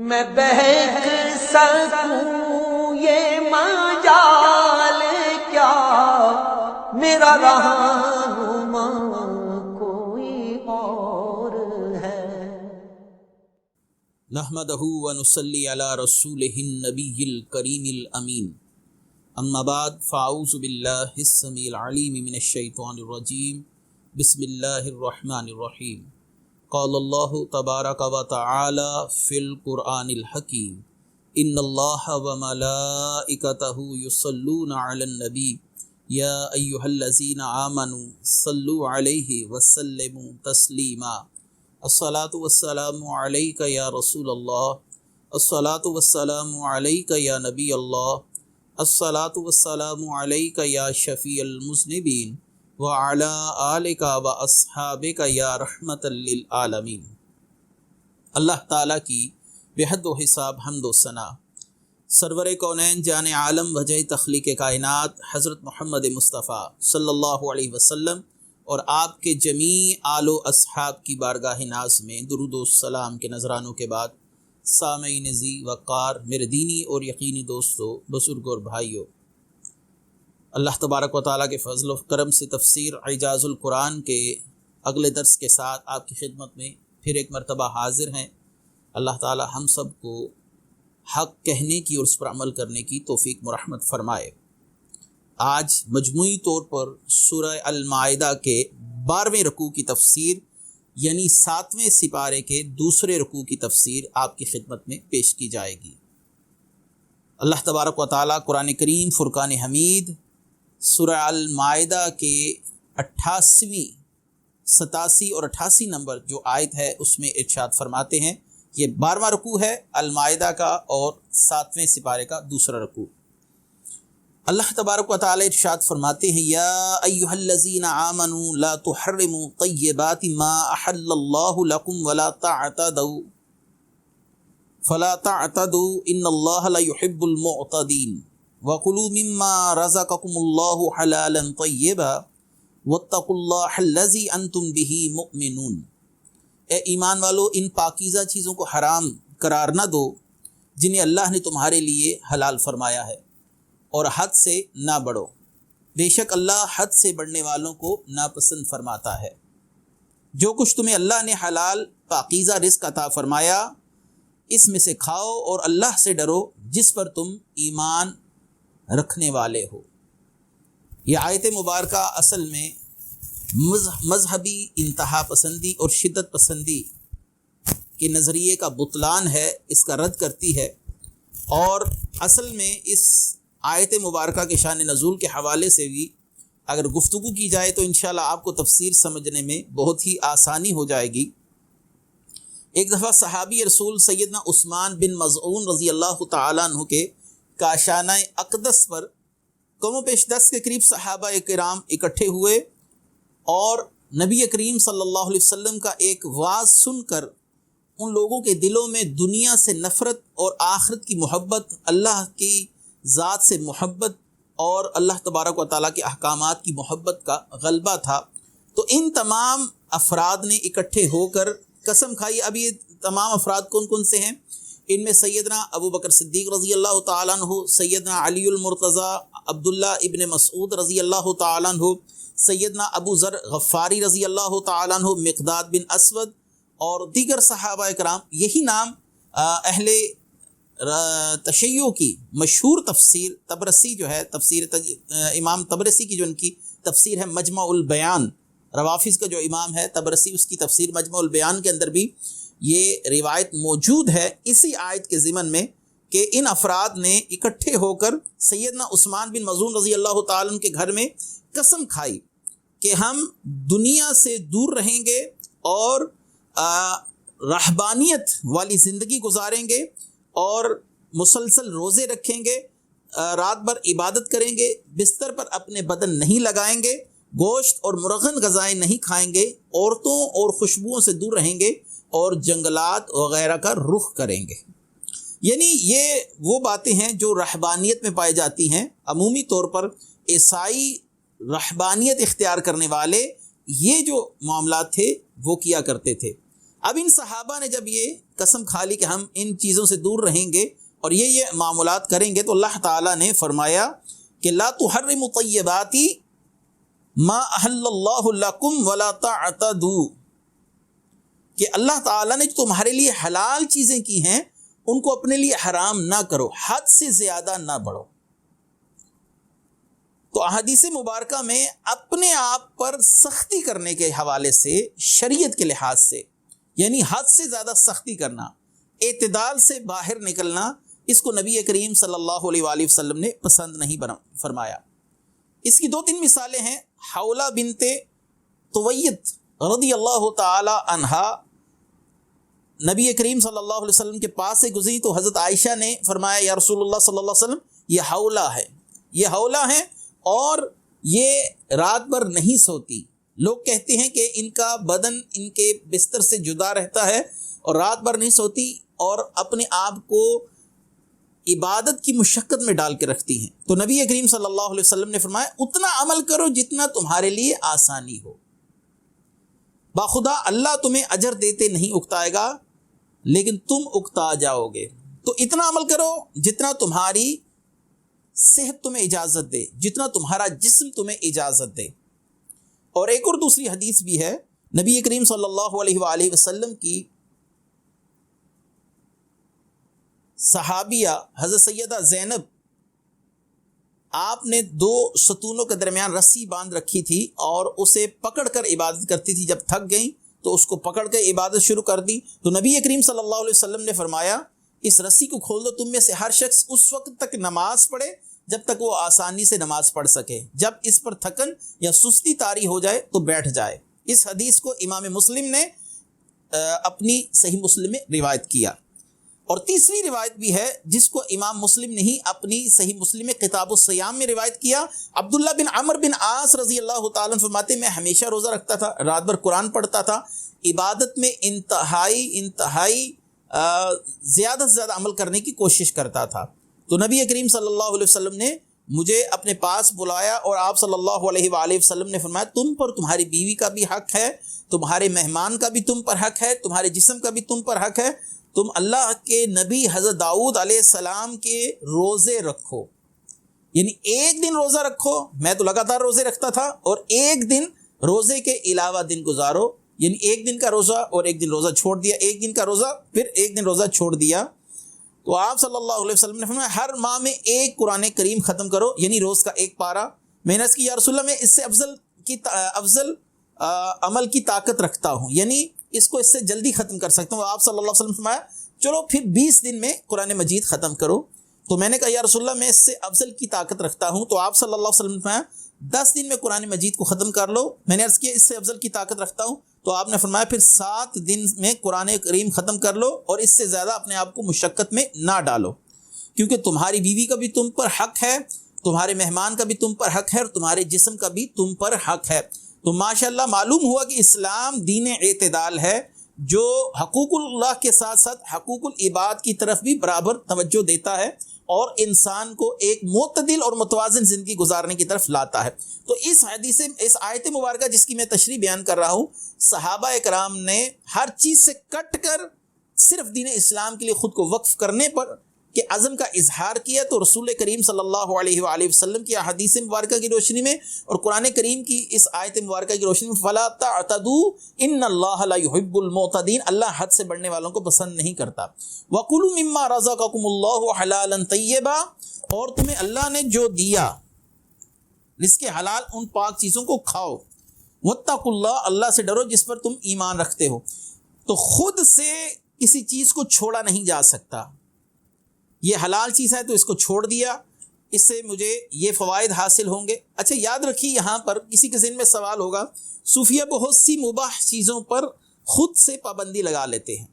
میں بہک سکوں یہ مجال کیا، میرا رہنما کوئی اور ہے۔ نحمدہ ونصلی علی رسولہ النبی الکریم الامین، اما بعد فاعوذ باللہ السمیع العلیم من الشیطان الرجیم، بسم اللہ الرحمن الرحیم۔ قال اللہ تبارک و تعالی فی القرآن الحکیم، ان اللہ وملائکتہ یصلون علی النبی یا ایہا الذین آمنوا صلوا علیہ وسلموا تسلیما۔ الصلاۃ والسلام علیک یا رسول اللہ، الصلاۃ والسلام علیک یا نبی اللہ، الصلاۃ والسلام علیک یا شفیع المذنبین وعلی آلک واصحابک یا رحمۃ للعالمین۔ اللہ تعالیٰ کی بے حد و حساب حمد و ثنا، سرور کونین جان عالم وجہ تخلیق کائنات حضرت محمد مصطفیٰ صلی اللہ علیہ وسلم اور آپ کے جمیع آل و اصحاب کی بارگاہ ناز میں درود و سلام کے نذرانوں کے بعد، سامعین ذی وقار میرے دینی اور یقینی دوستو، بزرگوں اور بھائیوں، اللہ تبارک و تعالیٰ کے فضل و کرم سے تفسیر اعجاز القرآن کے اگلے درس کے ساتھ آپ کی خدمت میں پھر ایک مرتبہ حاضر ہیں۔ اللہ تعالیٰ ہم سب کو حق کہنے کی اور اس پر عمل کرنے کی توفیق مرحمت فرمائے۔ آج مجموعی طور پر سورہ المائدہ کے 12ویں رکوع کی تفسیر یعنی 7ویں سپارے کے دوسرے رکوع کی تفسیر آپ کی خدمت میں پیش کی جائے گی۔ اللہ تبارک و تعالیٰ قرآن کریم فرقان حمید سورہ المائدہ کے 88ویں 87 اور 88 نمبر جو آیت ہے اس میں ارشاد فرماتے ہیں، یہ 12واں رکوع ہے المائدہ کا اور 7ویں سپارے کا دوسرا رکوع۔ اللہ تبارک و تعالی ارشاد فرماتے ہیں، یا ایھا الذین آمنوا لا تحرموا طیبات ما احل اللہ لکم فلا تعتدوا ان اللہ لا يحب المعتدین وَكُلُوا مِمَّا رَزَقَكُمُ اللَّهُ حَلَالًا طَيِّبًا وَاتَّقُوا اللَّهَ الَّذِي أَنْتُمْ بِهِ مُؤْمِنُونَ۔ اے ایمان والو، ان پاکیزہ چیزوں کو حرام قرار نہ دو جنہیں اللہ نے تمہارے لیے حلال فرمایا ہے، اور حد سے نہ بڑھو، بے شک اللہ حد سے بڑھنے والوں کو ناپسند فرماتا ہے۔ جو کچھ تمہیں اللہ نے حلال پاکیزہ رزق عطا فرمایا اس میں سے کھاؤ، اور اللہ سے ڈرو جس پر تم ایمان رکھنے والے ہو۔ یہ آیت مبارکہ اصل میں مذہبی انتہا پسندی اور شدت پسندی کے نظریے کا بطلان ہے، اس کا رد کرتی ہے، اور اصل میں اس آیت مبارکہ کے شان نزول کے حوالے سے بھی اگر گفتگو کی جائے تو انشاءاللہ آپ کو تفسیر سمجھنے میں بہت ہی آسانی ہو جائے گی۔ ایک دفعہ صحابی رسول سیدنا عثمان بن مظعون رضی اللہ تعالیٰ عنہ کے کاشانہ اقدس پر کم و بیش 10 کے قریب صحابہ کرام اکٹھے ہوئے، اور نبی کریم صلی اللہ علیہ وسلم کا ایک وعظ سن کر ان لوگوں کے دلوں میں دنیا سے نفرت اور آخرت کی محبت، اللہ کی ذات سے محبت اور اللہ تبارک و تعالیٰ کے احکامات کی محبت کا غلبہ تھا۔ تو ان تمام افراد نے اکٹھے ہو کر قسم کھائی۔ اب یہ تمام افراد کون کون سے ہیں؟ ان میں سیدنا ابو بکر صدیق رضی اللہ تعالیٰ عنہ، سیدنا علی المرتضیٰ، عبداللہ ابن مسعود رضی اللہ تعالیٰ عنہ، سیدنا ابو ذر غفاری رضی اللہ تعالیٰ عنہ، مقداد بن اسود اور دیگر صحابہ کرام۔ یہی نام اہل تشیع کی مشہور تفسیر طبرسی جو ہے، تفسیر امام طبرسی کی جو ان کی تفسیر ہے مجمع البیان، روافظ کا جو امام ہے طبرسی، اس کی تفسیر مجمع البیان کے اندر بھی یہ روایت موجود ہے اسی آیت کے ضمن میں کہ ان افراد نے اکٹھے ہو کر سیدنا عثمان بن مظعون رضی اللہ تعالیٰ عنہ کے گھر میں قسم کھائی کہ ہم دنیا سے دور رہیں گے اور رہبانیت والی زندگی گزاریں گے، اور مسلسل روزے رکھیں گے، رات بھر عبادت کریں گے، بستر پر اپنے بدن نہیں لگائیں گے، گوشت اور مرغن غذائیں نہیں کھائیں گے، عورتوں اور خوشبوؤں سے دور رہیں گے، اور جنگلات وغیرہ کا رخ کریں گے۔ یعنی یہ وہ باتیں ہیں جو رہبانیت میں پائی جاتی ہیں۔ عمومی طور پر عیسائی رہبانیت اختیار کرنے والے یہ جو معاملات تھے وہ کیا کرتے تھے۔ اب ان صحابہ نے جب یہ قسم کھا لی کہ ہم ان چیزوں سے دور رہیں گے اور یہ معاملات کریں گے، تو اللہ تعالیٰ نے فرمایا کہ لا تحرموا طیبات ما احل اللہ لکم ولا تعتدوا، کہ اللہ تعالیٰ نے جو تمہارے لیے حلال چیزیں کی ہیں ان کو اپنے لیے حرام نہ کرو، حد سے زیادہ نہ بڑھو۔ تو احادیث مبارکہ میں اپنے آپ پر سختی کرنے کے حوالے سے، شریعت کے لحاظ سے، یعنی حد سے زیادہ سختی کرنا، اعتدال سے باہر نکلنا، اس کو نبی کریم صلی اللہ علیہ وآلہ وسلم نے پسند نہیں فرمایا۔ اس کی 2-3 مثالیں ہیں۔ حولہ بنت طویت رضی اللہ تعالی عنہا نبی کریم صلی اللہ علیہ وسلم کے پاس سے گزری تو حضرت عائشہ نے فرمایا یا رسول اللہ صلی اللہ علیہ وسلم یہ حولہ ہے، یہ حولہ ہے اور یہ رات بھر نہیں سوتی۔ لوگ کہتے ہیں کہ ان کا بدن ان کے بستر سے جدا رہتا ہے اور رات بھر نہیں سوتی اور اپنے آپ کو عبادت کی مشقت میں ڈال کے رکھتی ہیں۔ تو نبی کریم صلی اللہ علیہ وسلم نے فرمایا اتنا عمل کرو جتنا تمہارے لیے آسانی ہو، باخدا اللہ تمہیں اجر دیتے نہیں اکتائے گا لیکن تم اکتا جاؤ گے۔ تو اتنا عمل کرو جتنا تمہاری صحت تمہیں اجازت دے، جتنا تمہارا جسم تمہیں اجازت دے۔ اور ایک اور دوسری حدیث بھی ہے، نبی کریم صلی اللہ علیہ وآلہ وسلم کی صحابیہ حضرت سیدہ زینب، آپ نے 2 ستونوں کے درمیان رسی باندھ رکھی تھی اور اسے پکڑ کر عبادت کرتی تھی، جب تھک گئیں تو اس کو پکڑ کے عبادت شروع کر دی۔ تو نبی کریم صلی اللہ علیہ وسلم نے فرمایا اس رسی کو کھول دو، تم میں سے ہر شخص اس وقت تک نماز پڑھے جب تک وہ آسانی سے نماز پڑھ سکے، جب اس پر تھکن یا سستی طاری ہو جائے تو بیٹھ جائے۔ اس حدیث کو امام مسلم نے اپنی صحیح مسلم میں روایت کیا۔ اور تیسری روایت بھی ہے جس کو امام مسلم نے ہی اپنی صحیح مسلم میں کتاب الصیام میں روایت کیا۔ عبداللہ بن عمر بن عاص رضی اللہ تعالیٰ عنہ فرماتے میں ہمیشہ روزہ رکھتا تھا، رات بھر قرآن پڑھتا تھا، عبادت میں انتہائی زیادہ سے زیادہ عمل کرنے کی کوشش کرتا تھا۔ تو نبی کریم صلی اللہ علیہ وسلم نے مجھے اپنے پاس بلایا اور آپ صلی اللہ علیہ وآلہ وسلم نے فرمایا تم پر تمہاری بیوی کا بھی حق ہے، تمہارے مہمان کا بھی تم پر حق ہے، تمہارے جسم کا بھی تم پر حق ہے، تم اللہ کے نبی حضرت داؤد علیہ السلام کے روزے رکھو، یعنی ایک دن روزہ رکھو، میں تو لگاتار روزے رکھتا تھا، اور ایک دن روزے کے علاوہ دن گزارو، یعنی ایک دن کا روزہ اور ایک دن روزہ چھوڑ دیا، ایک دن کا روزہ پھر ایک دن روزہ چھوڑ دیا۔ تو آپ صلی اللہ علیہ وسلم نے فرمایا ہر ماہ میں ایک قرآن کریم ختم کرو، یعنی روز کا ایک پارہ۔ میں نے عرض کی یا رسول اللہ میں اس سے افضل عمل کی طاقت رکھتا ہوں، یعنی اس کو اس سے جلدی ختم کر سکتا ہوں۔ آپ صلی اللہ علیہ وسلم نے فرمایا چلو پھر 20 دن میں قرآن مجید ختم کرو۔ تو میں نے کہا یا رسول اللہ میں اس سے افضل کی طاقت رکھتا ہوں۔ تو آپ صلی اللہ علیہ وسلم نے فرمایا 10 دن میں قرآن مجید کو ختم کر لو۔ میں نے عرض کیا اس سے افضل کی طاقت رکھتا ہوں، تو آپ نے فرمایا پھر 7 دن میں قرآن کریم ختم کر لو اور اس سے زیادہ اپنے آپ کو مشقت میں نہ ڈالو، کیونکہ تمہاری بیوی کا بھی تم پر حق ہے، تمہارے مہمان کا بھی تم پر حق ہے، اور تمہارے جسم کا بھی تم پر حق ہے۔ تو ماشاءاللہ معلوم ہوا کہ اسلام دین اعتدال ہے، جو حقوق اللہ کے ساتھ ساتھ حقوق العباد کی طرف بھی برابر توجہ دیتا ہے اور انسان کو ایک معتدل اور متوازن زندگی گزارنے کی طرف لاتا ہے۔ تو اس آیت مبارکہ جس کی میں تشریح بیان کر رہا ہوں، صحابہ اکرام نے ہر چیز سے کٹ کر صرف دین اسلام کے لیے خود کو وقف کرنے پر کہ عزم کا اظہار کیا۔ تو رسول کریم صلی اللہ علیہ وآلہ وسلم کی احادیث مبارکہ کی روشنی میں اور قرآن کریم کی اس آیت مبارکہ کی روشنی میں فلا تعتدوا ان اللہ لا يحب المعتدین، اللہ حد سے بڑھنے والوں کو پسند نہیں کرتا۔ وَكُلُوا مِمَّا رَزَقَكُمُ اللَّهُ حَلَالًا طَيِّبًا، اور تمہیں اللہ نے جو دیا رزق حلال ان پاک چیزوں کو کھاؤ۔ وَاتَّقُوا اللَّهَ، اللہ سے ڈرو جس پر تم ایمان رکھتے ہو۔ تو خود سے کسی چیز کو چھوڑا نہیں جا سکتا، یہ حلال چیز ہے تو اس کو چھوڑ دیا، اس سے مجھے یہ فوائد حاصل ہوں گے۔ اچھا یاد رکھیے یہاں پر کسی کے ذہن میں سوال ہوگا، صوفیہ بہت سی مباح چیزوں پر خود سے پابندی لگا لیتے ہیں،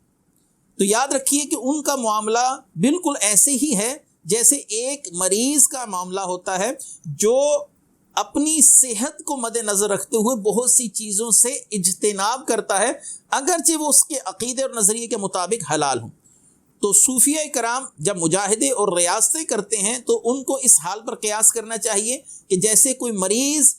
تو یاد رکھیے کہ ان کا معاملہ بالکل ایسے ہی ہے جیسے ایک مریض کا معاملہ ہوتا ہے جو اپنی صحت کو مد نظر رکھتے ہوئے بہت سی چیزوں سے اجتناب کرتا ہے، اگرچہ وہ اس کے عقیدے اور نظریے کے مطابق حلال ہوں۔ تو صوفیہ کرام جب مجاہدے اور ریاستیں کرتے ہیں تو ان کو اس حال پر قیاس کرنا چاہیے کہ جیسے کوئی مریض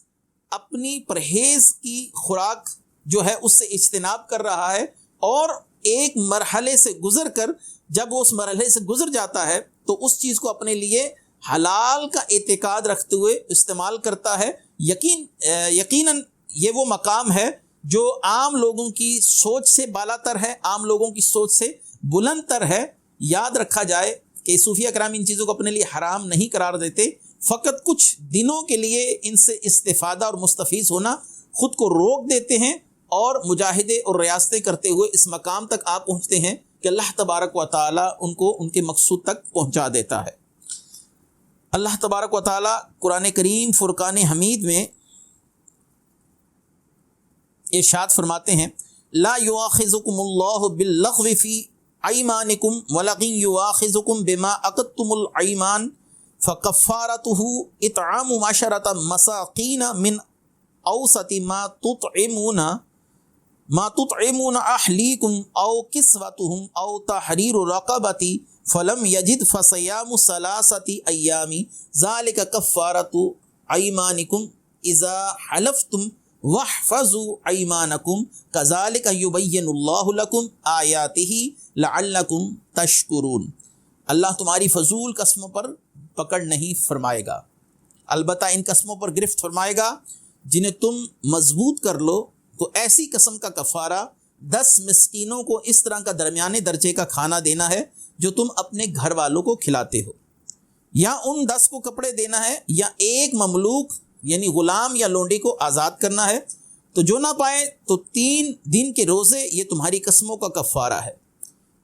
اپنی پرہیز کی خوراک جو ہے اس سے اجتناب کر رہا ہے، اور ایک مرحلے سے گزر کر جب وہ اس مرحلے سے گزر جاتا ہے تو اس چیز کو اپنے لیے حلال کا اعتقاد رکھتے ہوئے استعمال کرتا ہے. یقیناً یہ وہ مقام ہے جو عام لوگوں کی سوچ سے بالا تر ہے، عام لوگوں کی سوچ سے بلند تر ہے. یاد رکھا جائے کہ صوفیہ کرام ان چیزوں کو اپنے لیے حرام نہیں قرار دیتے، فقط کچھ دنوں کے لیے ان سے استفادہ اور مستفیض ہونا خود کو روک دیتے ہیں اور مجاہدے اور ریاستیں کرتے ہوئے اس مقام تک آپ پہنچتے ہیں کہ اللہ تبارک و تعالیٰ ان کو ان کے مقصود تک پہنچا دیتا ہے. اللہ تبارک و تعالیٰ قرآن کریم فرقان حمید میں ارشاد فرماتے ہیں لا یؤاخذکم اللہ باللغو فی ایمانکم ولکن یؤاخذکم بما عقدتم الایمان فکفارتہ اطعام عشرۃ مساکین من اوسط ما تطعمون اہلیکم او کسوتہم او تحریر رقبۃ فلم یجد فصیام ثلاثۃ ایام ذلک کفارۃ ایمانکم اذا حلفتم واحفظوا ایمانکم کذالک یبین اللہ لکم آیاتہ لعلکم تشکرون. اللہ تمہاری فضول قسموں پر پکڑ نہیں فرمائے گا، البتہ ان قسموں پر گرفت فرمائے گا جنہیں تم مضبوط کر لو تو ایسی قسم کا کفارہ 10 مسکینوں کو اس طرح کا درمیانے درجے کا کھانا دینا ہے جو تم اپنے گھر والوں کو کھلاتے ہو، یا ان 10 کو کپڑے دینا ہے، یا ایک مملوک یعنی غلام یا لونڈی کو آزاد کرنا ہے. تو جو نہ پائے تو 3 دن کے روزے یہ تمہاری قسموں کا کفارہ ہے.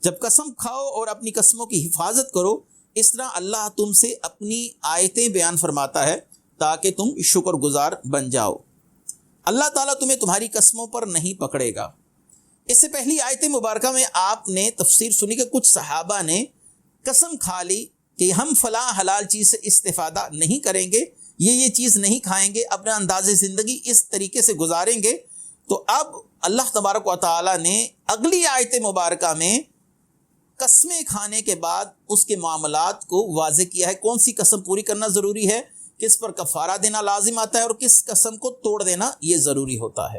جب قسم کھاؤ اور اپنی قسموں کی حفاظت کرو، اس طرح اللہ تم سے اپنی آیتیں بیان فرماتا ہے تاکہ تم شکر گزار بن جاؤ. اللہ تعالیٰ تمہیں تمہاری قسموں پر نہیں پکڑے گا. اس سے پہلی آیت مبارکہ میں آپ نے تفسیر سنی کہ کچھ صحابہ نے قسم کھا لی کہ ہم فلاں حلال چیز سے استفادہ نہیں کریں گے، یہ چیز نہیں کھائیں گے، اپنا انداز زندگی اس طریقے سے گزاریں گے. تو اب اللہ تبارک و تعالیٰ نے اگلی آیت مبارکہ میں قسمیں کھانے کے بعد اس کے معاملات کو واضح کیا ہے. کون سی قسم پوری کرنا ضروری ہے، کس پر کفارہ دینا لازم آتا ہے، اور کس قسم کو توڑ دینا یہ ضروری ہوتا ہے.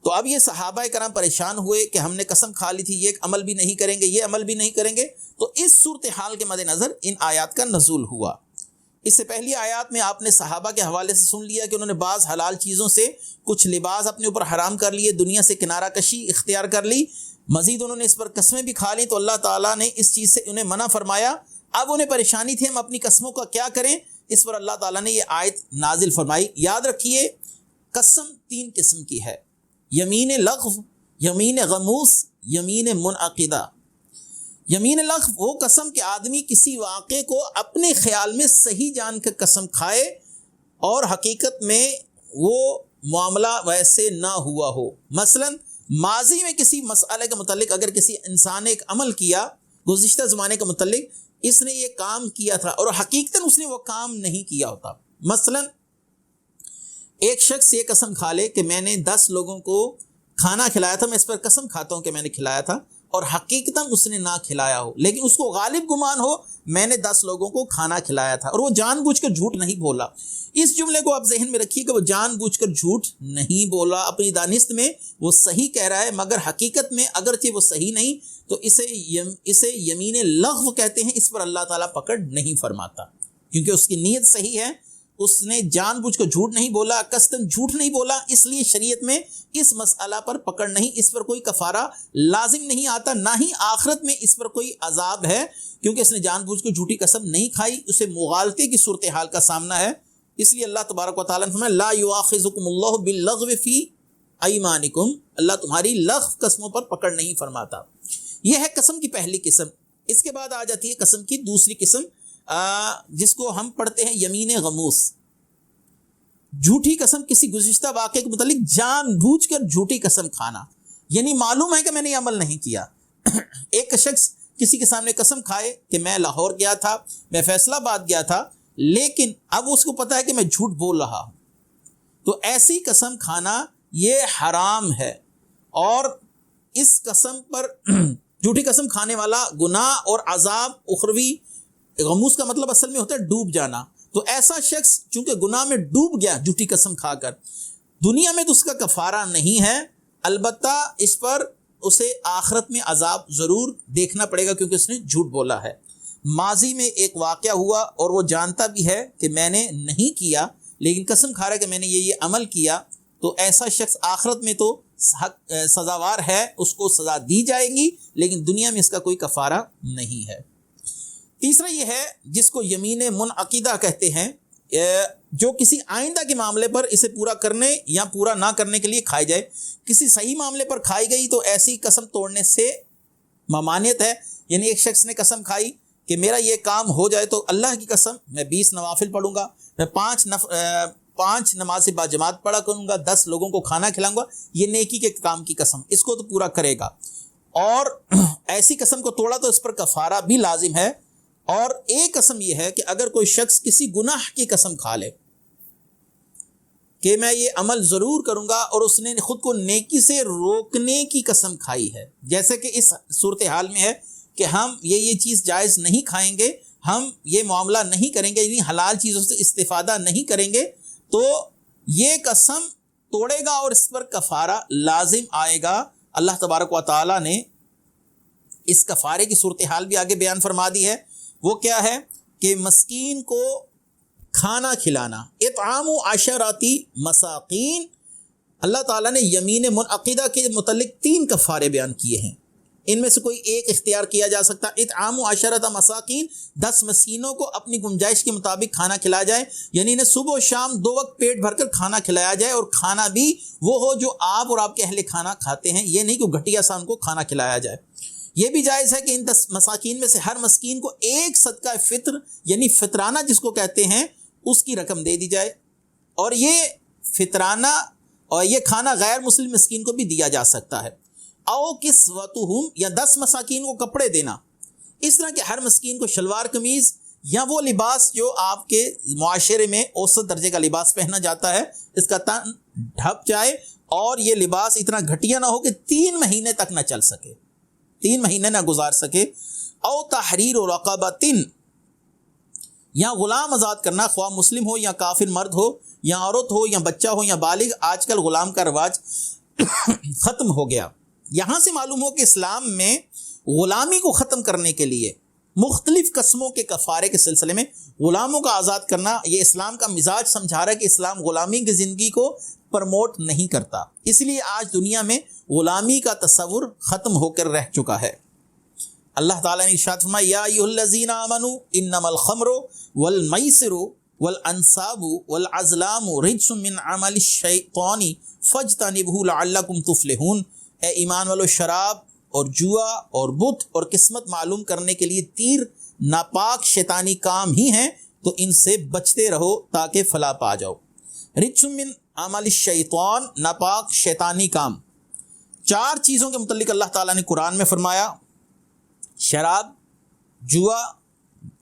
تو اب یہ صحابہ کرام پریشان ہوئے کہ ہم نے قسم کھا لی تھی، یہ عمل بھی نہیں کریں گے، یہ عمل بھی نہیں کریں گے. تو اس صورتحال کے مد نظر ان آیات کا نزول ہوا. اس سے پہلی آیات میں آپ نے صحابہ کے حوالے سے سن لیا کہ انہوں نے بعض حلال چیزوں سے کچھ لباس اپنے اوپر حرام کر لیے، دنیا سے کنارہ کشی اختیار کر لی، مزید انہوں نے اس پر قسمیں بھی کھا لی. تو اللہ تعالیٰ نے اس چیز سے انہیں منع فرمایا. اب انہیں پریشانی تھی ہم اپنی قسموں کا کیا کریں. اس پر اللہ تعالیٰ نے یہ آیت نازل فرمائی. یاد رکھیے قسم 3 قسم کی ہے: یمین لغو، یمین غموس، یمین منعقدہ. یمین لغو وہ قسم کہ آدمی کسی واقعے کو اپنے خیال میں صحیح جان کر قسم کھائے اور حقیقت میں وہ معاملہ ویسے نہ ہوا ہو. مثلا ماضی میں کسی مسئلے کے متعلق اگر کسی انسان نے ایک عمل کیا گزشتہ زمانے کے متعلق، اس نے یہ کام کیا تھا اور حقیقتاً اس نے وہ کام نہیں کیا ہوتا. مثلا ایک شخص یہ قسم کھا لے کہ میں نے 10 لوگوں کو کھانا کھلایا تھا، میں اس پر قسم کھاتا ہوں کہ میں نے کھلایا تھا، اور حقیقتاً اس نے نہ کھلایا ہو، لیکن اس کو غالب گمان ہو میں نے 10 لوگوں کو کھانا کھلایا تھا، اور وہ جان بوجھ کر جھوٹ نہیں بولا. اس جملے کو آپ ذہن میں رکھیے کہ وہ جان بوجھ کر جھوٹ نہیں بولا، اپنی دانست میں وہ صحیح کہہ رہا ہے، مگر حقیقت میں اگرچہ وہ صحیح نہیں تو اسے یمین لغو کہتے ہیں. اس پر اللہ تعالیٰ پکڑ نہیں فرماتا کیونکہ اس کی نیت صحیح ہے، اس نے جان بوجھ کر جھوٹ نہیں بولا، قصداً جھوٹ نہیں بولا، اس لیے شریعت میں اس مسئلہ پر پکڑ نہیں، اس پر کوئی کفارہ لازم نہیں آتا، نہ ہی آخرت میں اس پر کوئی عذاب ہے کیونکہ اس نے جان بوجھ کر جھوٹی قسم نہیں کھائی، اسے مغالطے کی صورتحال کا سامنا ہے. اس لیے اللہ تبارک و تعالیٰ نے فرمایا لا یؤاخذکم اللہ باللغو فی ایمانکم، اللہ تمہاری لغو قسموں پر پکڑ نہیں فرماتا. یہ ہے قسم کی پہلی قسم. اس کے بعد آ جاتی ہے قسم کی دوسری قسم جس کو ہم پڑھتے ہیں یمین غموس. جھوٹی قسم کسی گزشتہ واقعے کے متعلق جان بوجھ کر جھوٹی قسم کھانا، یعنی معلوم ہے کہ میں نے یہ عمل نہیں کیا. ایک شخص کسی کے سامنے قسم کھائے کہ میں لاہور گیا تھا، میں فیصلہ آباد گیا تھا، لیکن اب اس کو پتا ہے کہ میں جھوٹ بول رہا ہوں، تو ایسی قسم کھانا یہ حرام ہے. اور اس قسم پر جھوٹی قسم کھانے والا گناہ اور عذاب اخروی، غموس کا مطلب اصل میں ہوتا ہے ڈوب جانا، تو ایسا شخص چونکہ گناہ میں ڈوب گیا جھوٹی قسم کھا کر، دنیا میں تو اس کا کفارہ نہیں ہے، البتہ اس پر اسے آخرت میں عذاب ضرور دیکھنا پڑے گا کیونکہ اس نے جھوٹ بولا ہے۔ ماضی میں ایک واقعہ ہوا اور وہ جانتا بھی ہے کہ میں نے نہیں کیا لیکن قسم کھا رہا ہے کہ میں نے یہ عمل کیا، تو ایسا شخص آخرت میں تو سزاوار ہے، اس کو سزا دی جائے گی لیکن دنیا میں اس کا کوئی کفارہ نہیں ہے۔ تیسرا یہ ہے جس کو یمین منعقدہ کہتے ہیں، جو کسی آئندہ کے معاملے پر اسے پورا کرنے یا پورا نہ کرنے کے لیے کھائی جائے۔ کسی صحیح معاملے پر کھائی گئی تو ایسی قسم توڑنے سے ممانعت ہے، یعنی ایک شخص نے قسم کھائی کہ میرا یہ کام ہو جائے تو اللہ کی قسم میں 20 نوافل پڑھوں گا، میں 5 نماز باجماعت پڑھا کروں گا، 10 لوگوں کو کھانا کھلاؤں گا، یہ نیکی کے کام کی قسم، اس کو تو پورا کرے گا۔ اور ایسی قسم کو توڑا تو اس پر کفارہ بھی لازم ہے۔ اور ایک قسم یہ ہے کہ اگر کوئی شخص کسی گناہ کی قسم کھا لے کہ میں یہ عمل ضرور کروں گا اور اس نے خود کو نیکی سے روکنے کی قسم کھائی ہے، جیسے کہ اس صورتحال میں ہے کہ ہم یہ چیز جائز نہیں کھائیں گے، ہم یہ معاملہ نہیں کریں گے، یعنی حلال چیزوں سے استفادہ نہیں کریں گے، تو یہ قسم توڑے گا اور اس پر کفارہ لازم آئے گا۔ اللہ تبارک و تعالیٰ نے اس کفارے کی صورتحال بھی آگے بیان فرما دی ہے۔ وہ کیا ہے کہ مسکین کو کھانا کھلانا، اطعام 10 مساکین۔ اللہ تعالیٰ نے یمین منعقدہ کے متعلق 3 کفارے بیان کیے ہیں، ان میں سے کوئی ایک اختیار کیا جا سکتا۔ اطعام 10 مساکین، 10 مسکینوں کو اپنی گنجائش کے مطابق کھانا کھلایا جائے، یعنی انہیں صبح و شام 2 وقت پیٹ بھر کر کھانا کھلایا جائے، اور کھانا بھی وہ ہو جو آپ اور آپ کے اہل کھانا کھاتے ہیں، یہ نہیں کہ گھٹیا سا ان کو کھانا کھلایا جائے۔ یہ بھی جائز ہے کہ ان 10 مساکین میں سے ہر مسکین کو ایک صدقہ فطر یعنی فطرانہ جس کو کہتے ہیں اس کی رقم دے دی جائے، اور یہ فطرانہ اور یہ کھانا غیر مسلم مسکین کو بھی دیا جا سکتا ہے۔ او کسوتہم، یا 10 مساکین کو کپڑے دینا، اس طرح کہ ہر مسکین کو شلوار قمیض یا وہ لباس جو آپ کے معاشرے میں اوسط درجے کا لباس پہنا جاتا ہے، اس کا تن ڈھک جائے اور یہ لباس اتنا گھٹیا نہ ہو کہ 3 مہینے تک نہ چل سکے، 3 مہینے نہ گزار سکے۔ او تحریر رقبۃ، یا غلام آزاد کرنا، خواہ مسلم ہو یا کافر مرد ہو یا عورت ہو یا بچہ ہو یا بالغ۔ آج کل غلام کا رواج ختم ہو گیا۔ یہاں سے معلوم ہو کہ اسلام میں غلامی کو ختم کرنے کے لیے مختلف قسموں کے کفارے کے سلسلے میں غلاموں کا آزاد کرنا، یہ اسلام کا مزاج سمجھا رہا ہے کہ اسلام غلامی کی زندگی کو پرموٹ نہیں کرتا، اس لیے آج دنیا میں غلامی کا تصور ختم ہو کر رہ چکا ہے۔ اللہ تعالیٰ نے ارشاد فرمایا یا ایھا الذین آمنوا انما الخمر والمیسر والانصاب والازلام رجس من عمل الشیطان فاجتنبوہ لعلکم تفلحون۔ اے ایمان والو، شراب اور جوا اور بت اور قسمت معلوم کرنے کے لیے تیر ناپاک شیطانی کام ہی ہیں، تو ان سے بچتے رہو تاکہ فلاح پا جاؤ۔ رجس من عمل الشیطان، ناپاک شیطانی کام۔ 4 چیزوں کے متعلق اللہ تعالیٰ نے قرآن میں فرمایا، شراب، جوا،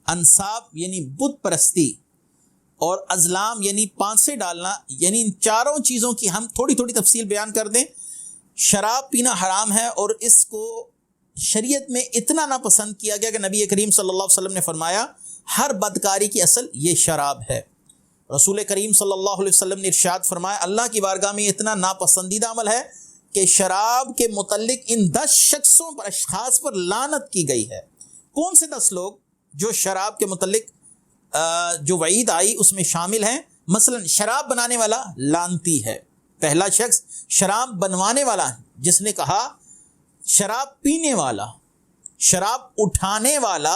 انصاب یعنی بت پرستی، اور ازلام یعنی پانسے ڈالنا، یعنی ان 4 چیزوں کی ہم تھوڑی تھوڑی تفصیل بیان کر دیں۔ شراب پینا حرام ہے اور اس کو شریعت میں اتنا ناپسند کیا گیا کہ نبی کریم صلی اللہ علیہ وسلم نے فرمایا ہر بدکاری کی اصل یہ شراب ہے۔ رسول کریم صلی اللہ علیہ وسلم نے ارشاد فرمایا اللہ کی بارگاہ میں اتنا ناپسندیدہ عمل ہے کہ شراب کے متعلق ان 10 شخصوں پر، اشخاص پر لعنت کی گئی ہے۔ کون سے 10 لوگ جو شراب کے متعلق جو وعید آئی اس میں شامل ہیں؟ مثلا شراب بنانے والا لعنتی ہے، پہلا شخص شراب بنوانے والا جس نے کہا، شراب پینے والا، شراب اٹھانے والا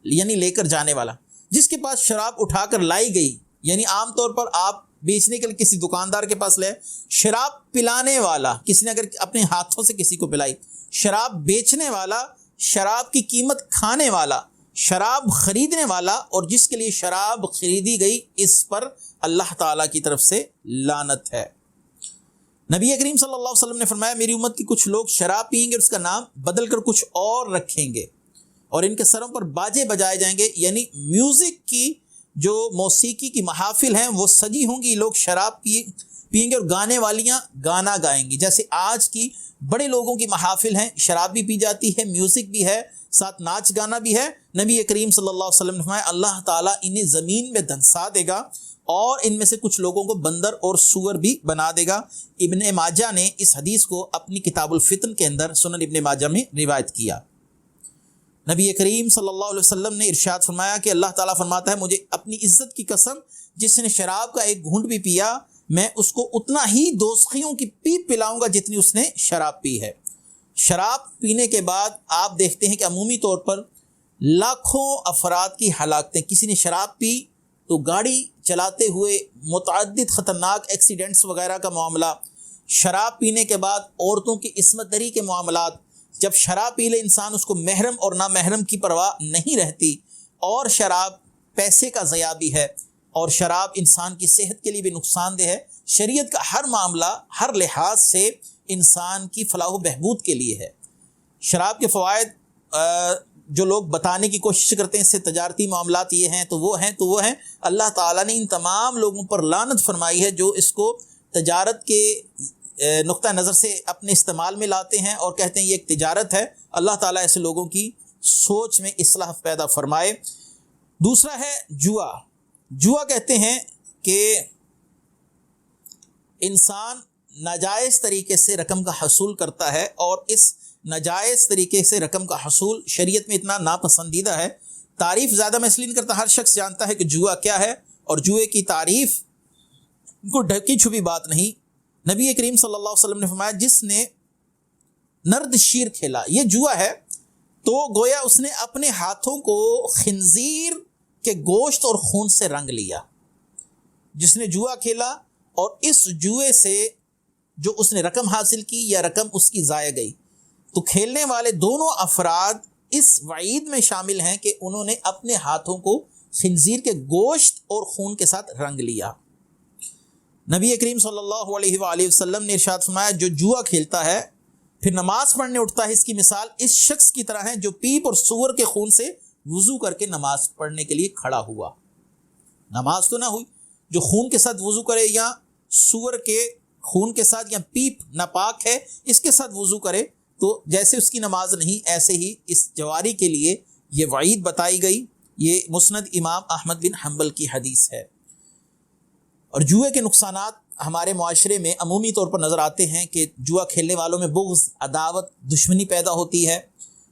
یعنی لے کر جانے والا، جس کے پاس شراب اٹھا کر لائی گئی، یعنی عام طور پر آپ بیچنے کے لیے کسی دکاندار کے پاس لے، شراب پلانے والا، کسی نے اگر اپنے ہاتھوں سے کسی کو پلائی، شراب بیچنے والا، شراب کی قیمت کھانے والا، شراب خریدنے والا، اور جس کے لیے شراب خریدی گئی اس پر اللہ تعالیٰ کی طرف سے لعنت ہے۔ نبی کریم صلی اللہ علیہ وسلم نے فرمایا میری امت کی کچھ لوگ شراب پئیں گے اور اس کا نام بدل کر کچھ اور رکھیں گے، اور ان کے سروں پر باجے بجائے جائیں گے، یعنی میوزک کی جو موسیقی کی محافل ہیں وہ سجی ہوں گی، لوگ شراب پئیں گے اور گانے والیاں گانا گائیں گی، جیسے آج کی بڑے لوگوں کی محافل ہیں، شراب بھی پی جاتی ہے، میوزک بھی ہے، ساتھ ناچ گانا بھی ہے۔ نبی کریم صلی اللہ علیہ وسلم نے فرمایا اللہ تعالیٰ انہیں زمین میں دھنسا دے گا اور ان میں سے کچھ لوگوں کو بندر اور سور بھی بنا دے گا۔ ابن ماجہ نے اس حدیث کو اپنی کتاب الفتن کے اندر سنن ابن ماجہ میں روایت کیا۔ نبی کریم صلی اللہ علیہ وسلم نے ارشاد فرمایا کہ اللہ تعالیٰ فرماتا ہے مجھے اپنی عزت کی قسم، جس نے شراب کا ایک گھونٹ بھی پیا میں اس کو اتنا ہی دوزخیوں کی پیپ پلاؤں گا جتنی اس نے شراب پی ہے۔ شراب پینے کے بعد آپ دیکھتے ہیں کہ عمومی طور پر لاکھوں افراد کی ہلاکتیں، کسی نے شراب پی تو گاڑی چلاتے ہوئے متعدد خطرناک ایکسیڈنٹس وغیرہ کا معاملہ، شراب پینے کے بعد عورتوں کی عصمت دری کے معاملات، جب شراب پی لے انسان اس کو محرم اور نامحرم کی پرواہ نہیں رہتی، اور شراب پیسے کا ضیاع بھی ہے، اور شراب انسان کی صحت کے لیے بھی نقصان دہ ہے۔ شریعت کا ہر معاملہ ہر لحاظ سے انسان کی فلاح و بہبود کے لیے ہے۔ شراب کے فوائد جو لوگ بتانے کی کوشش کرتے ہیں اس سے تجارتی معاملات یہ ہیں تو وہ ہیں، اللہ تعالیٰ نے ان تمام لوگوں پر لعنت فرمائی ہے جو اس کو تجارت کے نقطہ نظر سے اپنے استعمال میں لاتے ہیں اور کہتے ہیں یہ ایک تجارت ہے۔ اللہ تعالیٰ ایسے لوگوں کی سوچ میں اصلاح پیدا فرمائے۔ دوسرا ہے جوا۔ جوا کہتے ہیں کہ انسان ناجائز طریقے سے رقم کا حصول کرتا ہے، اور اس ناجائز طریقے سے رقم کا حصول شریعت میں اتنا ناپسندیدہ ہے۔ تعریف زیادہ میں اس لیے نہیں کرتا، ہر شخص جانتا ہے کہ جوا کیا ہے، اور جوئے کی تعریف کو ڈھکی چھپی بات نہیں۔ نبی کریم صلی اللہ علیہ وسلم نے فرمایا جس نے نرد شیر کھیلا، یہ جوا ہے، تو گویا اس نے اپنے ہاتھوں کو خنزیر کے گوشت اور خون سے رنگ لیا۔ جس نے جوا کھیلا اور اس جوئے سے جو اس نے رقم حاصل کی یا رقم اس کی ضائع گئی، تو کھیلنے والے دونوں افراد اس وعید میں شامل ہیں کہ انہوں نے اپنے ہاتھوں کو خنزیر کے گوشت اور خون کے ساتھ رنگ لیا۔ نبی کریم صلی اللہ علیہ وآلہ وسلم نے ارشاد فرمایا جو جوا کھیلتا ہے پھر نماز پڑھنے اٹھتا ہے، اس کی مثال اس شخص کی طرح ہے جو پیپ اور سور کے خون سے وضو کر کے نماز پڑھنے کے لیے کھڑا ہوا۔ نماز تو نہ ہوئی، جو خون کے ساتھ وضو کرے یا سور کے خون کے ساتھ یا پیپ ناپاک ہے اس کے ساتھ وضو کرے تو جیسے اس کی نماز نہیں، ایسے ہی اس جواری کے لیے یہ وعید بتائی گئی۔ یہ مسند امام احمد بن حنبل کی حدیث ہے۔ اور جوئے کے نقصانات ہمارے معاشرے میں عمومی طور پر نظر آتے ہیں کہ جوا کھیلنے والوں میں بغض، عداوت، دشمنی پیدا ہوتی ہے،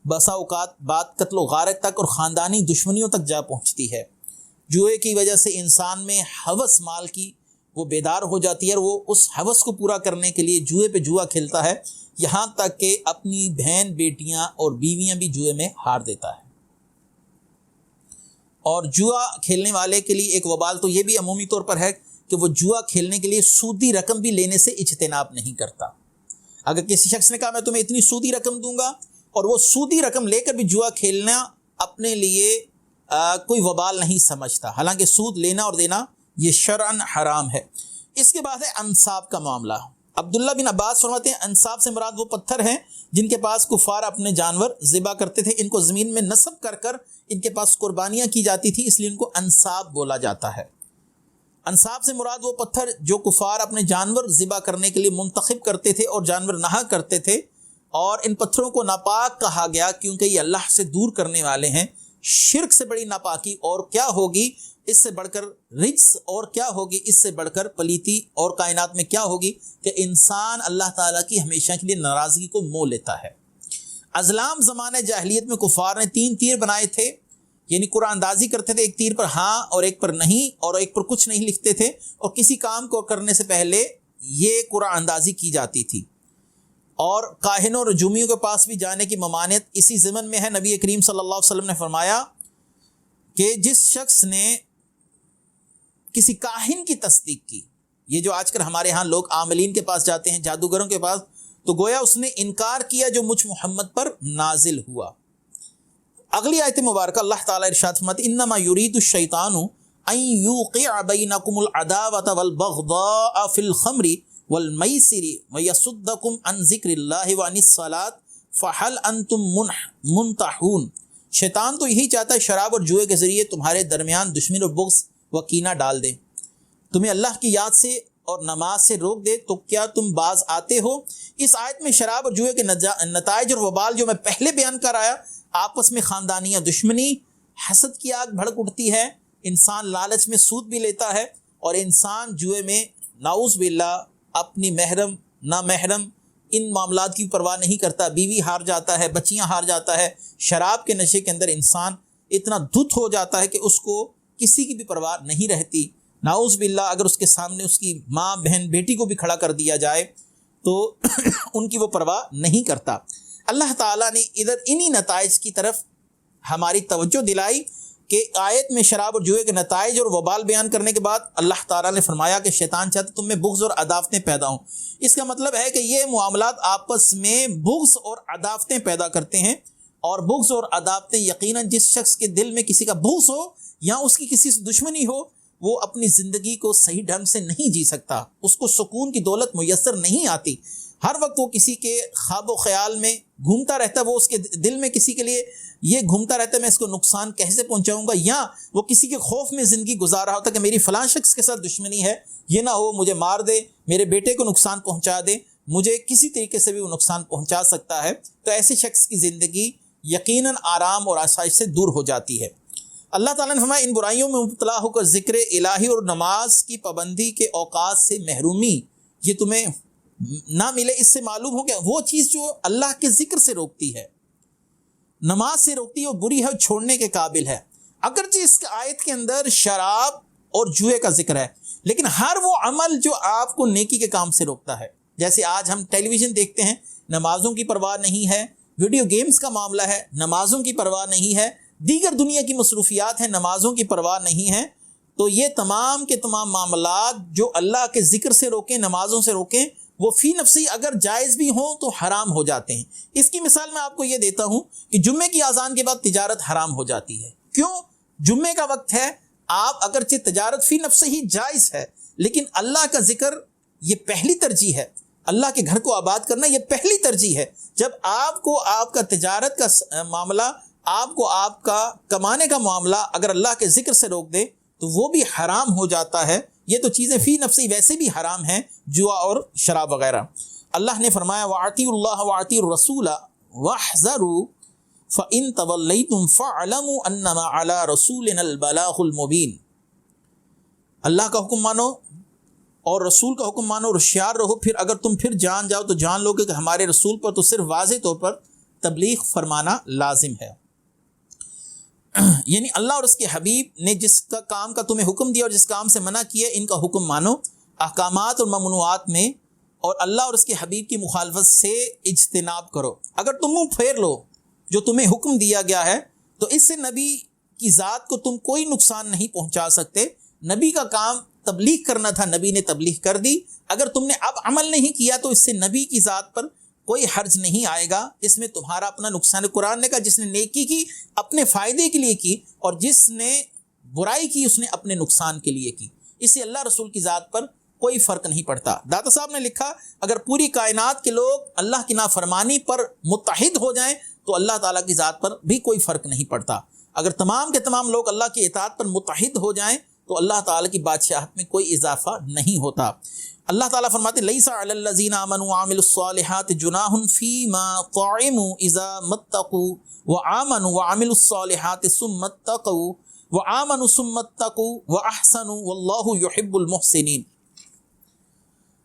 بسا اوقات بات قتل و غارت تک اور خاندانی دشمنیوں تک جا پہنچتی ہے۔ جوئے کی وجہ سے انسان میں ہوس مال کی وہ بیدار ہو جاتی ہے، اور وہ اس ہوس کو پورا کرنے کے لیے جوئے پہ جوا کھیلتا ہے، یہاں تک کہ اپنی بہن، بیٹیاں اور بیویاں بھی جوئے میں ہار دیتا ہے۔ اور جوا کھیلنے والے کے لیے ایک وبال تو یہ بھی عمومی طور پر ہے کہ وہ جوا کھیلنے کے لیے سودی رقم بھی لینے سے اجتناب نہیں کرتا۔ اگر کسی شخص نے کہا میں تمہیں اتنی سودی رقم دوں گا، اور وہ سودی رقم لے کر بھی جوا کھیلنا اپنے لیے کوئی وبال نہیں سمجھتا، حالانکہ سود لینا اور دینا یہ شرعاً حرام ہے۔ اس کے بعد ہے انصاب کا معاملہ۔ عبداللہ بن عباس فرماتے ہیں انصاب سے مراد وہ پتھر ہیں جن کے پاس کفار اپنے جانور ذبح کرتے تھے، ان کو زمین میں نصب کر کر ان کے پاس قربانیاں کی جاتی تھی، اس لیے ان کو انصاب بولا جاتا ہے۔ انصاب سے مراد وہ پتھر جو کفار اپنے جانور ذبح کرنے کے لیے منتخب کرتے تھے اور جانور نہا کرتے تھے، اور ان پتھروں کو ناپاک کہا گیا کیونکہ یہ اللہ سے دور کرنے والے ہیں۔ شرک سے بڑی ناپاکی اور کیا ہوگی، اس سے بڑھ کر رجس اور کیا ہوگی، اس سے بڑھ کر پلیتی اور کائنات میں کیا ہوگی کہ انسان اللہ تعالیٰ کی ہمیشہ کے لیے ناراضگی کو مول لیتا ہے۔ ازلام زمانہ جاہلیت میں کفار نے 3 تیر بنائے تھے، یعنی قرآن اندازی کرتے تھے، ایک تیر پر ہاں اور ایک پر نہیں اور ایک پر کچھ نہیں لکھتے تھے، اور کسی کام کو کرنے سے پہلے یہ قرآن اندازی کی جاتی تھی۔ اور کاہنوں اور رجومیوں کے پاس بھی جانے کی ممانعت اسی ضمن میں ہے۔ نبی کریم صلی اللہ علیہ وسلم نے فرمایا کہ جس شخص نے کسی کاہن کی تصدیق کی، یہ جو آج کل ہمارے ہاں لوگ عاملین کے پاس جاتے ہیں، جادوگروں کے پاس، تو گویا اس نے انکار کیا جو مجھ محمد پر نازل ہوا۔ اگلی آیت مبارکہ اللہ تعالیٰ ارشاد فرماتے ہیں انما یرید الشیطان ان یوقع بینکم العداوۃ والبغضاء فی الخمر والمیسر ویصدکم عن ذکر اللہ وعن الصلاۃ فہل انتم منتہون۔ شیطان تو یہی چاہتا ہے شراب اور جوئے کے ذریعے تمہارے درمیان دشمنی اور بغض و کینہ ڈال دے، تمہیں اللہ کی یاد سے اور نماز سے روک دے، تو کیا تم باز آتے ہو؟ اس آیت میں شراب اور جوئے کے نتائج اور وبال جو میں پہلے بیان کر آیا، آپس میں خاندانیہ دشمنی، حسد کی آگ بھڑک اٹھتی ہے، انسان لالچ میں سود بھی لیتا ہے، اور انسان جوئے میں نعوذ باللہ اپنی محرم نامحرم ان معاملات کی پرواہ نہیں کرتا، بیوی ہار جاتا ہے، بچیاں ہار جاتا ہے، شراب کے نشے کے اندر انسان اتنا دھت ہو جاتا ہے کہ اس کو کسی کی بھی پرواہ نہیں رہتی۔ نعوذ باللہ اگر اس کے سامنے اس کی ماں بہن بیٹی کو بھی کھڑا کر دیا جائے تو ان کی وہ پرواہ نہیں کرتا۔ اللہ تعالیٰ نے ادھر انہی نتائج کی طرف ہماری توجہ دلائی کہ آیت میں شراب اور جوئے کے نتائج اور وبال بیان کرنے کے بعد اللہ تعالیٰ نے فرمایا کہ شیطان چاہتا تم میں بغض اور عداوتیں پیدا ہوں۔ اس کا مطلب ہے کہ یہ معاملات آپس میں بغض اور عداوتیں پیدا کرتے ہیں، اور بغض اور عداوتیں یقیناً جس شخص کے دل میں کسی کا بغض ہو یا اس کی کسی سے دشمنی ہو وہ اپنی زندگی کو صحیح ڈھنگ سے نہیں جی سکتا، اس کو سکون کی دولت میسر نہیں آتی۔ ہر وقت وہ کسی کے خواب و خیال میں گھومتا رہتا ہے، وہ اس کے دل میں کسی کے لیے یہ گھومتا رہتا ہے میں اس کو نقصان کیسے پہنچاؤں گا، یا وہ کسی کے خوف میں زندگی گزار رہا ہوتا ہے کہ میری فلاں شخص کے ساتھ دشمنی ہے، یہ نہ ہو مجھے مار دے، میرے بیٹے کو نقصان پہنچا دے، مجھے کسی طریقے سے بھی وہ نقصان پہنچا سکتا ہے۔ تو ایسے شخص کی زندگی یقیناً آرام اور آسائش سے دور ہو جاتی ہے۔ اللہ تعالیٰ نے فرمایا ان برائیوں میں مبتلا ہو کر ذکر الہی اور نماز کی پابندی کے اوقات سے محرومی یہ تمہیں نہ ملے، اس سے معلوم ہو کہ وہ چیز جو اللہ کے ذکر سے روکتی ہے، نماز سے روکتی ہے، وہ بری ہے، چھوڑنے کے قابل ہے۔ اگرچہ اس آیت کے اندر شراب اور جوئے کا ذکر ہے، لیکن ہر وہ عمل جو آپ کو نیکی کے کام سے روکتا ہے، جیسے آج ہم ٹیلی ویژن دیکھتے ہیں، نمازوں کی پرواہ نہیں ہے، ویڈیو گیمز کا معاملہ ہے، نمازوں کی پرواہ نہیں ہے، دیگر دنیا کی مصروفیات ہیں، نمازوں کی پرواہ نہیں ہے، تو یہ تمام کے تمام معاملات جو اللہ کے ذکر سے روکیں، نمازوں سے روکیں، وہ فی نفسی اگر جائز بھی ہوں تو حرام ہو جاتے ہیں۔ اس کی مثال میں آپ کو یہ دیتا ہوں کہ جمعے کی اذان کے بعد تجارت حرام ہو جاتی ہے۔ کیوں؟ جمعے کا وقت ہے، آپ اگرچہ تجارت فی نفسی ہی جائز ہے، لیکن اللہ کا ذکر یہ پہلی ترجیح ہے، اللہ کے گھر کو آباد کرنا یہ پہلی ترجیح ہے۔ جب آپ کو آپ کا تجارت کا معاملہ، آپ کو آپ کا کمانے کا معاملہ اگر اللہ کے ذکر سے روک دے تو وہ بھی حرام ہو جاتا ہے۔ یہ تو چیزیں فی نفسی ویسے بھی حرام ہیں، جوا اور شراب وغیرہ۔ اللہ نے فرمایا وَأَطِيعُوا اللَّهَ وَأَطِيعُوا الرَّسُولَ وَاحْذَرُوا فَإِن تَوَلَّيْتُمْ فَاعْلَمُوا أَنَّمَا عَلَى رَسُولِنَا الْبَلَاغُ الْمُبِينُ۔ اللہ کا حکم مانو اور رسول کا حکم مانو اور ہوشیار رہو، پھر اگر تم پھر جان جاؤ تو جان لو کہ ہمارے رسول پر تو صرف واضح طور پر تبلیغ فرمانا لازم ہے۔ یعنی اللہ اور اس کے حبیب نے جس کا کام کا تمہیں حکم دیا اور جس کام سے منع کیا ان کا حکم مانو، احکامات اور ممنوعات میں، اور اللہ اور اس کے حبیب کی مخالفت سے اجتناب کرو۔ اگر تم منہ پھیر لو جو تمہیں حکم دیا گیا ہے تو اس سے نبی کی ذات کو تم کوئی نقصان نہیں پہنچا سکتے۔ نبی کا کام تبلیغ کرنا تھا، نبی نے تبلیغ کر دی، اگر تم نے اب عمل نہیں کیا تو اس سے نبی کی ذات پر کوئی حرج نہیں آئے گا، اس میں تمہارا اپنا نقصان ہے۔ قرآن نے کہا جس نے نیکی کی اپنے فائدے کے لیے کی اور جس نے برائی کی اس نے اپنے نقصان کے لیے کی، اس سے اللہ رسول کی ذات پر کوئی فرق نہیں پڑتا۔ داتا صاحب نے لکھا اگر پوری کائنات کے لوگ اللہ کی نافرمانی پر متحد ہو جائیں تو اللہ تعالیٰ کی ذات پر بھی کوئی فرق نہیں پڑتا۔ اگر تمام کے تمام لوگ اللہ کی اطاعت پر متحد ہو جائیں تو اللہ تعالیٰ کی بادشاہت میں کوئی اضافہ نہیں ہوتا۔ اللہ تعالیٰ فرماتے لیس علی الذین آمنوا وعملوا الصالحات جناح فیما طعموا اذا متقوا وآمنوا وعملوا الصالحات ثم اتقوا وآمنوا ثم اتقوا واحسنوا واللہ یحب المحسنین۔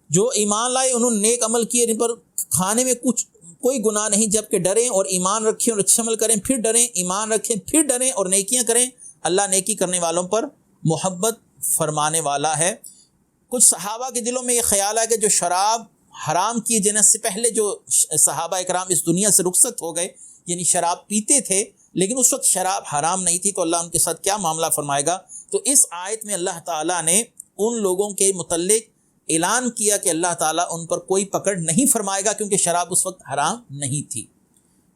جو ایمان لائے انہوں نے نیک عمل کیے جن پر کھانے میں کچھ کوئی گناہ نہیں، جبکہ ڈریں اور ایمان رکھیں اور اچھے عمل کریں، پھر ڈریں، ایمان رکھیں، پھر ڈریں اور نیکیاں کریں، اللہ نیکی کرنے والوں پر محبت فرمانے والا ہے۔ کچھ صحابہ کے دلوں میں یہ خیال ہے کہ جو شراب حرام کیے جانے سے پہلے جو صحابہ اکرام اس دنیا سے رخصت ہو گئے، یعنی شراب پیتے تھے لیکن اس وقت شراب حرام نہیں تھی، تو اللہ ان کے ساتھ کیا معاملہ فرمائے گا؟ تو اس آیت میں اللہ تعالیٰ نے ان لوگوں کے متعلق اعلان کیا کہ اللہ تعالیٰ ان پر کوئی پکڑ نہیں فرمائے گا، کیونکہ شراب اس وقت حرام نہیں تھی۔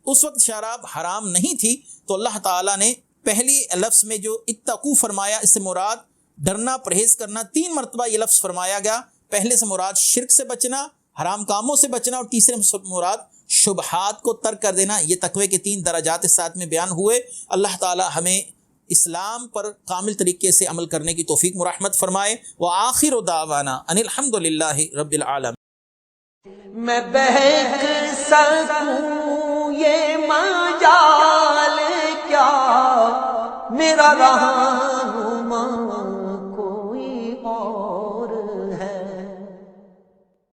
اس وقت شراب حرام نہیں تھی تو اللہ تعالیٰ نے پہلی لفظ میں جو اتقو فرمایا، اس سے مراد ڈرنا، پرہیز کرنا، 3 مرتبہ یہ لفظ فرمایا گیا۔ پہلے سے مراد شرک سے بچنا، حرام کاموں سے بچنا، اور تیسرے سے مراد شبہات کو ترک کر دینا۔ یہ تقوی کے 3 درجات ساتھ میں بیان ہوئے۔ اللہ تعالیٰ ہمیں اسلام پر کامل طریقے سے عمل کرنے کی توفیق مرحمت فرمائے۔ وآخر دعوانا ان الحمد للہ رب العالمین۔ میں بہک سکوں یہ مجال کیا میرا رہا